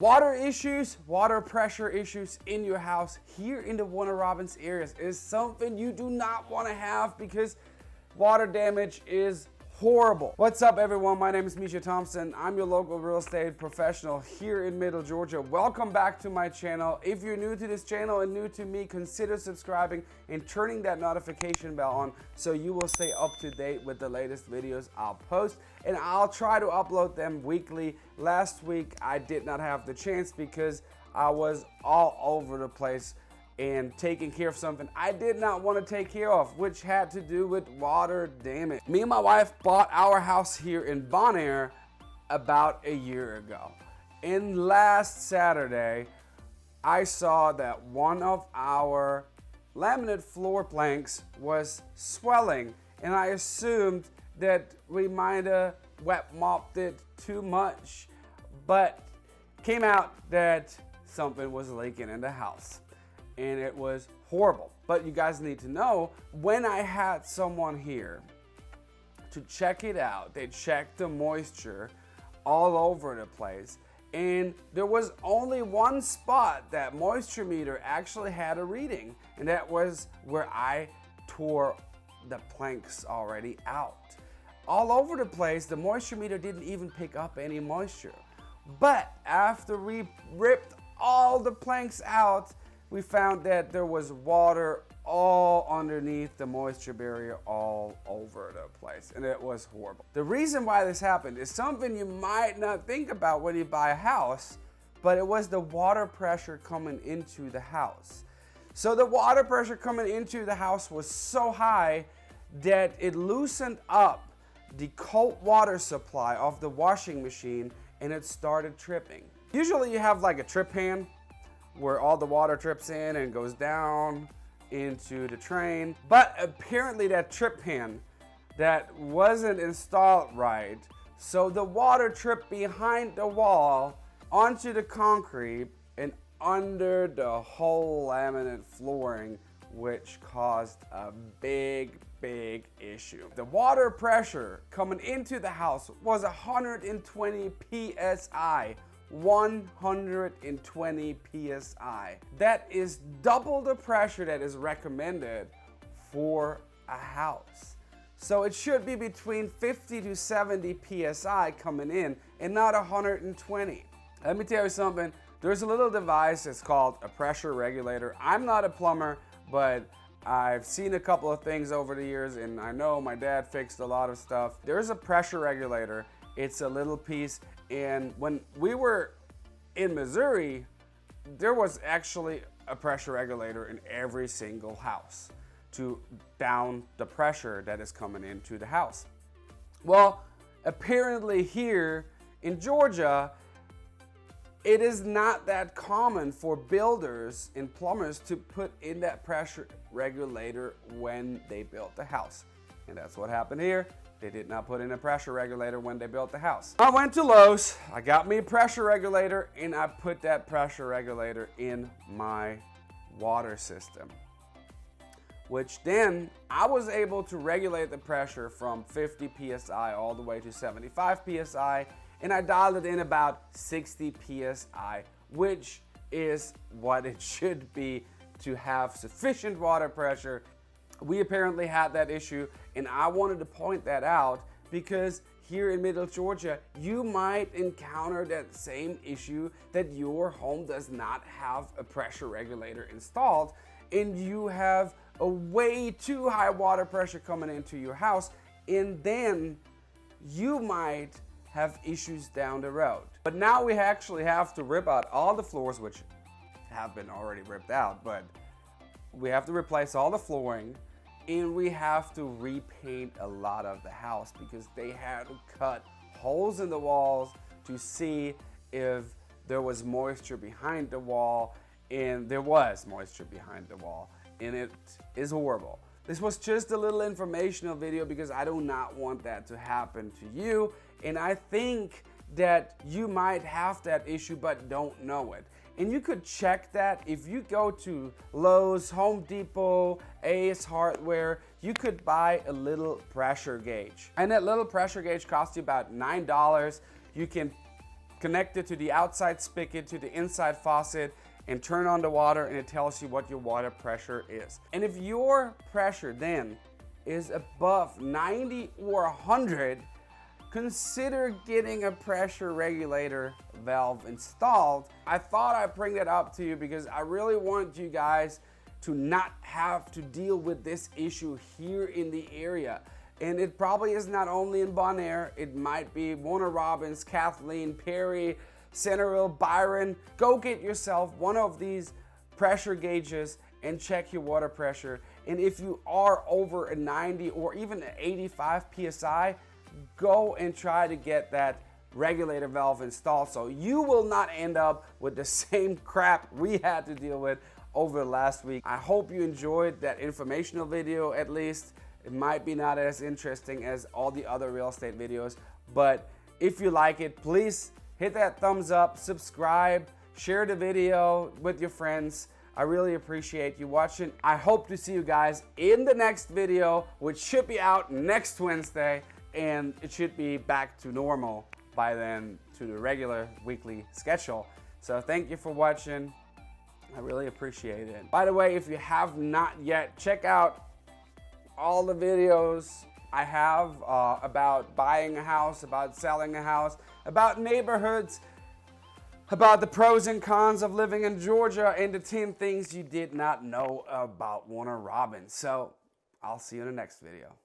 Water issues, water pressure issues in your house here in the Warner Robins areas is something you do not want to have because water damage is horrible. What's up everyone, my name is Mischa Thompson. I'm your local real estate professional here in Middle Georgia. Welcome back to my channel. If you're new to this channel and new to me, consider subscribing and turning that notification bell on so you will stay up to date with the latest videos I'll post, and I'll try to upload them weekly. Last week I did not have the chance because I was all over the place and taking care of something I did not want to take care of, which had to do with water damage. Me and my wife bought our house here in Bonaire about a year ago. And last Saturday, I saw that one of our laminate floor planks was swelling, and I assumed that we might have wet mopped it too much, but came out that something was leaking in the house. And it was horrible. But you guys need to know, when I had someone here to check it out, they checked the moisture all over the place, and there was only one spot that moisture meter actually had a reading, and that was where I tore the planks already out. All over the place, the moisture meter didn't even pick up any moisture. But after we ripped all the planks out, we found that there was water all underneath the moisture barrier all over the place, and it was horrible. The reason why this happened is something you might not think about when you buy a house, but it was the water pressure coming into the house. So the water pressure coming into the house was so high that it loosened up the cold water supply of the washing machine, and it started tripping. Usually you have like a trip pan where all the water trips in and goes down into the drain. But apparently that trip pan that wasn't installed right, so the water tripped behind the wall onto the concrete and under the whole laminate flooring, which caused a big issue. The water pressure coming into the house was 120 psi. 120 psi. That is double the pressure that is recommended for a house. So it should be between 50 to 70 psi coming in and not 120. Let me tell you something. There's a little device, it's called a pressure regulator. I'm not a plumber, but I've seen a couple of things over the years, and I know my dad fixed a lot of stuff. There's a pressure regulator. It's a little piece, and when we were in Missouri, there was actually a pressure regulator in every single house to down the pressure that is coming into the house. Well, apparently here in Georgia, it is not that common for builders and plumbers to put in that pressure regulator when they built the house. And that's what happened here. They did not put in a pressure regulator when they built the house. I went to Lowe's, I got me a pressure regulator, and I put that pressure regulator in my water system, which then I was able to regulate the pressure from 50 psi all the way to 75 psi, and I dialed it in about 60 psi, which is what it should be to have sufficient water pressure. We apparently had that issue, and I wanted to point that out because here in Middle Georgia, you might encounter that same issue, that your home does not have a pressure regulator installed, and you have a way too high water pressure coming into your house, and then you might have issues down the road. But now we actually have to rip out all the floors, which have been already ripped out, but we have to replace all the flooring, and we have to repaint a lot of the house because they had to cut holes in the walls to see if there was moisture behind the wall, and there was moisture behind the wall, and it is horrible. This was just a little informational video because I do not want that to happen to you, and I think that you might have that issue but don't know it. And you could check that if you go to Lowe's, Home Depot, Ace Hardware, you could buy a little pressure gauge. And that little pressure gauge costs you about $9. You can connect it to the outside spigot, to the inside faucet, and turn on the water, and it tells you what your water pressure is. And if your pressure then is above 90 or 100, consider getting a pressure regulator valve installed. I thought I'd bring that up to you because I really want you guys to not have to deal with this issue here in the area. And it probably is not only in Bonaire, it might be Warner Robins, Kathleen, Perry, Centerville, Byron. Go get yourself one of these pressure gauges and check your water pressure. And if you are over a 90 or even an 85 PSI, go and try to get that regulator valve installed so you will not end up with the same crap we had to deal with over the last week. I hope you enjoyed that informational video at least. It might be not as interesting as all the other real estate videos, but if you like it, please hit that thumbs up, subscribe, share the video with your friends. I really appreciate you watching. I hope to see you guys in the next video, which should be out next Wednesday, and it should be back to normal by then, to the regular weekly schedule. So thank you for watching. I really appreciate it. By the way, if you have not yet, check out all the videos I have about buying a house, about selling a house, about neighborhoods, about the pros and cons of living in Georgia, and the 10 things you did not know about Warner Robins. So I'll see you in the next video.